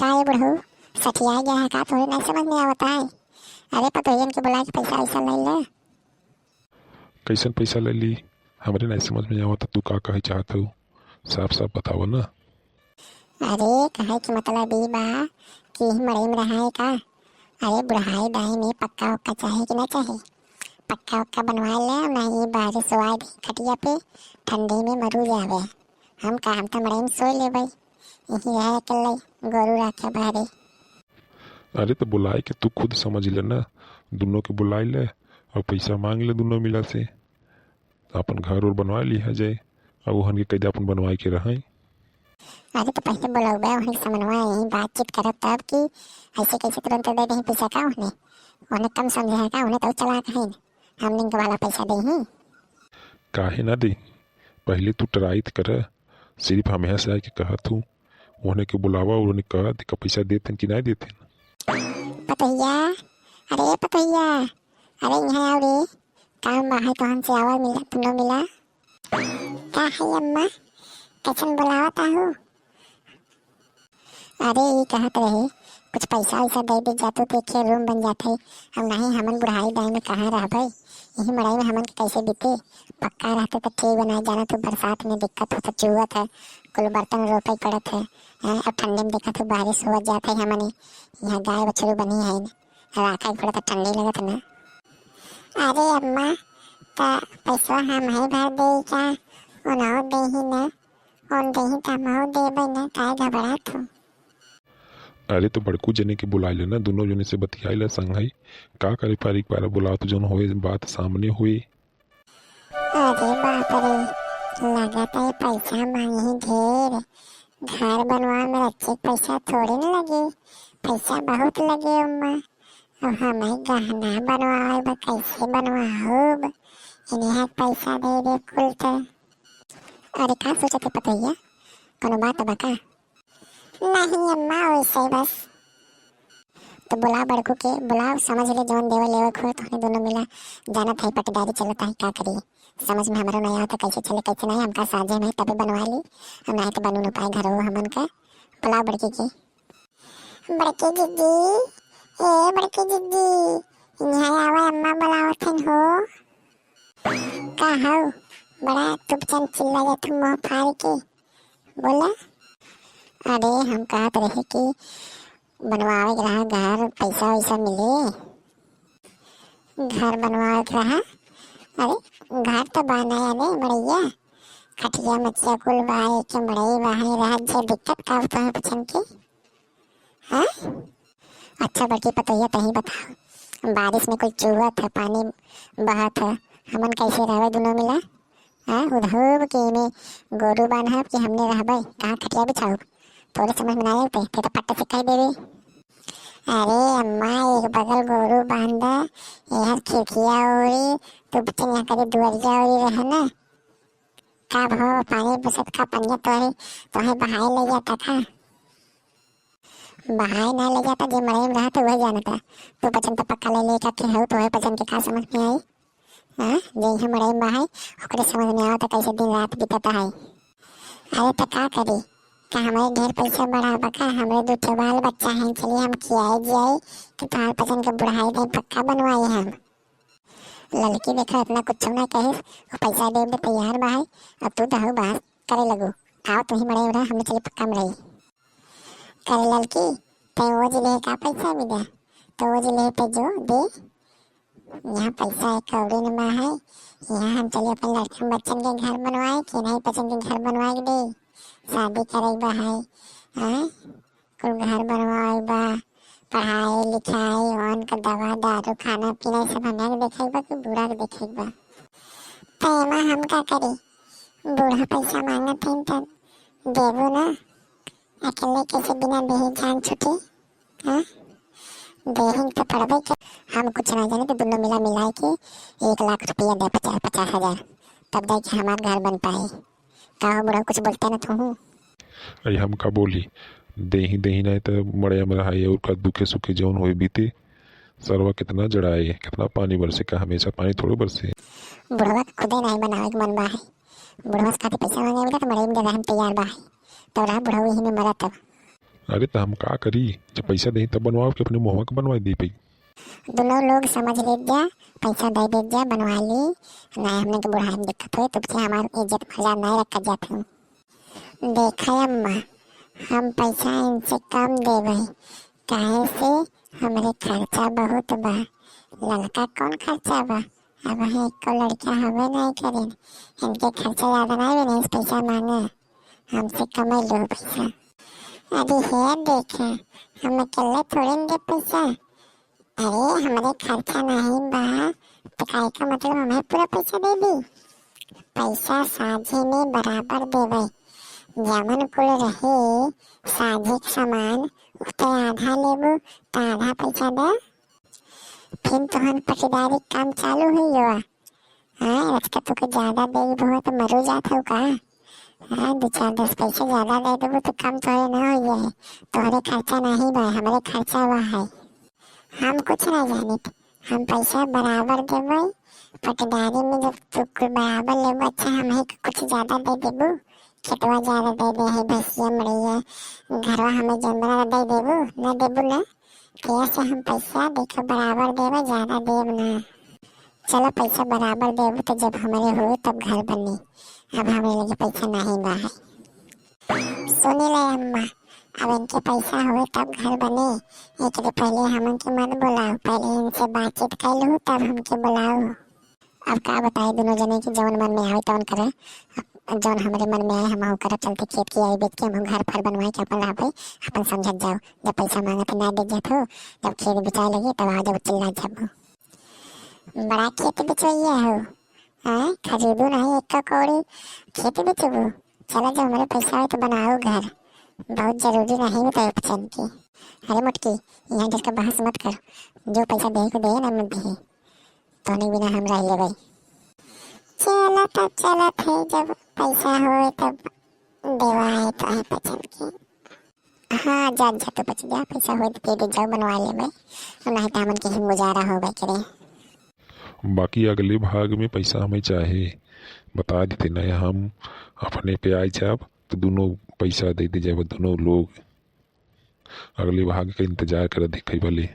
का ये बुढ़ऊ सठिया गया है का? थोड़ी नहीं समझ में आवता है। अरे पतोहियन के बुला के पैसा वैसा ले ले। कैसन पैसा ले ली? हमरे नहीं समझ में आवता तू का कहे चाहत हो, साफ साफ बताओ ना। अरे कहे कि मतलब ई बा कि मड़ई में रहा है का? अरे बुढ़ाई दाई में पक्का उक्का चाहे कि ना चाहे? पक्का उक्का बनवा ले, नहीं बाहर सोआ दे खटिया पे, ठंडी में मरू जावे। हम तो मड़ई में सोए ले भाई, यही रहे अकेले गोरू रखे बाहरे। अरे तो बुलाए के तू खुद समझ ले ना, दोनों के बुलाई ले और पैसा मांग ले दोनों मिला से, अपन घर और बनवा लिया जाए और वहन के कैदे अपन बनवाए के रहे। अरे तो पहले बुलाओ वहीं समन्वय यहीं बातचीत करब तब कि ऐसे कैसे तुरंत दे दे पैसा का? उन्हें उन्हें कम समझे है का? उन्हें तो चला कहीं हमने के वाला पैसा दे ही। काहे ना दे, पहले तू ट्राई तो कर। सिर्फ हमें से आके कहा तू उन्हें के बुलावा और उन्हें कहा कि पैसा देते कि नहीं देते। पतैया, अरे पतैया, अरे यहाँ आओ रे। काम बाहर तो हमसे आवाज मिला, तुम लोग मिला का है अम्मा? कैसन बुलावता हूँ? अरे ये कहत रहे कुछ पैसा वैसा दे दे जातो तो एक रूम बन जाते। हम नहीं, हमन बुढ़ाई दाई में कहाँ रह भाई, यही मड़ाई में हमन के कैसे बीते? पक्का रहते तो ठीक बनाए जाना। तो बरसात में दिक्कत होता, चुहत है, कुल बर्तन रोपे पड़त है। अब ठंडे में देखा तो बारिश हो जाते है। हमने यहाँ गाय बछड़ू बनी है राखा पड़ता, ठंडी लगत ना। अरे अम्मा ता पैसा हम ही भर दे क्या? उनाओ दे ही ना, उन दे ही तमाओ दे भाई ना, काय घबरात हो? अरे तो बड़कू जने के बुला लेना, दोनों जने से बतियाई ला संघाई का करे फारिक पारा बुला तो जन होए बात सामने हुई। अरे बाप रे, लगता है पैसा मांगे ढेर। घर बनवा में अच्छे पैसा थोड़ी न लगे, पैसा बहुत लगे अम्मा। अब हमें गहना बनवाए बा, कैसे बनवाओ? इन्हें पैसा दे दे कुल तो। अरे का सोचते पतैया, कोनो बात बका? नहीं अम्मा वैसे ही बस। तो बुला बड़कू के बुलाओ, समझ ले जौन देवा लेवा खो तो दोनों मिला जाना था। पटदारी चलता है का करिए, समझ में हमारा नहीं आता कैसे चले कैसे नहीं। हमका साजे में तभी बनवा ली, हम नहीं तो बनू न पाए घर हमन का। बुलाओ बड़की की। बड़की दीदी, ए बड़की दीदी, यहाँ आवा अम्मा बुलावतन हो। का हो बड़ा तुपचन चिल्ला गया तुम मुँह फाड़ के बोला? अरे हम कहत रहे कि बनवावे रहा घर, पैसा वैसा मिले, घर बनवावे रहा। अरे घर तो बनाया नहीं मड़ैया, खटिया मचिया कुल बाए के मड़ई वहां रह जे दिक्कत का होता है पछन के? हाँ अच्छा बड़की पतैया तही बताओ, बारिश में कोई चुहत है, पानी बहत है, हमन कैसे रहे दोनों मिला? हाँ उधर के में गोरू बांधा कि हमने रहबे कहाँ खटिया बिछाओ? थोड़े समझ में ना आते फिर तो पट्टा से कह देवे। अरे अम्मा एक बगल गोरू बांधा, यहाँ खिड़किया ओरी तो बच्चन यहाँ कभी दुआरिया ओरी रहे ना। का भाव पानी बसत का पनिया तोहे बहाए ले जाता था? बहाए ना ले जाता, जो मड़ई में रहा तो वही जाना था। तू बचन तो पक्का ले लेकर के हो तो बचन के का समझ में आई? हाँ जो मड़ई में बहाए ओकरे समझ में आओ तो कैसे दिन रात बीतता है। अरे तो का करी, का हमारे ढेर पैसा बढ़ा बका? हमारे दो ठो बाल बच्चा हैं, चलिए हम खियाए जियाए तो तुम्हारे पसंद के बुढ़ाई दे पक्का बनवाए हम। लड़की देखो इतना कुछ ना कहे, वो पैसा दे दे तैयार बा है। अब तू तो बात करे लगो, आओ तुम ही मड़ई रहा, हमने चलिए पक्का मड़ई करे। लड़की तो वो जिले का पैसा भी दे, तो वो जिले पे जो दे, यहाँ पैसा एक कौड़ी नमा है। यहाँ हम चलिए अपने लड़के बच्चन के घर बनवाए कि नहीं पसंद के घर बनवाए दे, शादी करे बा है। हाँ कुल घर बनवाए बा, पढ़ाई लिखाई वन का दवा दारू खाना पीना सब हमें देखे बा कि बूढ़ा के देखे बा? तो एमा हम का करी, बूढ़ा पैसा मांगा थे तब देवो ना, अकेले कैसे बिना देही जान छुटे? हाँ देही तो पड़बे के। हम कुछ ना जाने तो दोनों मिला मिला के 1 लाख रुपया दे, 50,000 तब दे के हमारा घर बन पाए। का बुढ़ा कुछ बोलते ना तू? अरे हम का बोली, देही देही नहीं तो मड़े में रहा और का दुखे सुखे जौन होए बीते। सरवा कितना जड़ाए, कितना पानी बरसे, का हमेशा पानी थोड़े बरसे। बुढ़वा खुदे नहीं बनावे के मन बा है, बुढ़वा से खातिर पैसा मांगे तो मड़ई में दे हम तैयार बा है, तब रहा बुढ़वा यही में मरा तब। अरे तो हम का करी, जब पैसा दही तब बनवाओ कि अपने मुँह के बनवा दी पई। दोनों लोग समझ ले जा, पैसा दे दे जा, बनवा ली ना। हमने के बुढ़ाई में दिक्कत हुई तुझसे हमारी इज्जत मजा नहीं रखा जाता हूँ। देखा अम्मा, हम पैसा इनसे कम देवे काहे से हमारे खर्चा बहुत बा। लड़का कौन खर्चा बा, अब है एक लड़का हवे नहीं करें, इनके खर्चा ज्यादा नहीं बने, पैसा मांगे हमसे कमा लो पैसा। अरे है देखा, हम अकेले थोड़े दे पैसा। अरे हमारे खर्चा नहीं बा तो काय का मतलब हमें पूरा पैसा दे दी। पैसा साझे में बराबर देवे, जमन कुल रहे साझे सामान उते आधा लेबू तो आधा पैसा दे। फिर तुहन पटीदारी काम चालू हुई हुआ। हाँ रचका तुके ज्यादा दे बहुत तो मरो जात हो का। हाँ 2-4-10 पैसे ज्यादा दे देबू तो कम तोरे ना हो है, तोहरे खर्चा नहीं बा हमारे खर्चा बा है। हम कुछ नहीं जानित, हम पैसा बराबर देवे। पटीदारी में जब तू कुल बराबर लेबू, अच्छा हमें कुछ ज्यादा दे देबू, खेतवा ज्यादा दे दे है, भैंसिया मरैया घरवा हमें जनबरा दे देबू ना देबू ना। कैसे हम पैसा देखो बराबर देवे, ज्यादा देव ना। चलो पैसा बराबर देबू तो जब हमारे हो तब घर बनी, अब हमारे लगे पैसा नहीं बा है। सुनी ले अम्मा, अब इनके पैसा हो तब घर बने, एक दिन पहले हमके मत बुलाओ, पहले इनसे बातचीत कर लूँ तब हमके बुलाओ। अब का बताए दोनों जने की जौन मन में आवे तौन करे, जौन हमारे मन में आए हम हो करे। चलते खेत की आई बेच के हम घर फर बनवाए के अपन लाभे अपन समझत जाओ। जब पैसा मांगे तो ना दे जात हो, जब खेत बिचाए लगे तब आ जब चिल्ला जब बड़ा खेत बिचवैया हो। हाँ खरीदू नहीं एक कौड़ी, खेत बिचबू। चलो जब हमारे पैसा हो तो बनाओ घर, बहुत जरूरी नहीं बताए पसंद की। अरे मुटकी यहाँ जिसका बहस मत कर, जो पैसा दे को दे ना मत दे, तो नहीं बिना हम रह ले भाई। चलत है जब पैसा हो तब देवाए तो है पसंद की। हाँ जा जा तो बच जा, पैसा हो तो दे जाओ बनवा ले भाई, नहीं तो हमन के ही गुजारा हो भाई करे। बाकी अगले भाग में पैसा हमें चाहे बता देते ना, हम अपने पे आए जब तो दोनों पैसा दे दे जाए, दोनों लोग अगले भाग का इंतजार कर देखे भले।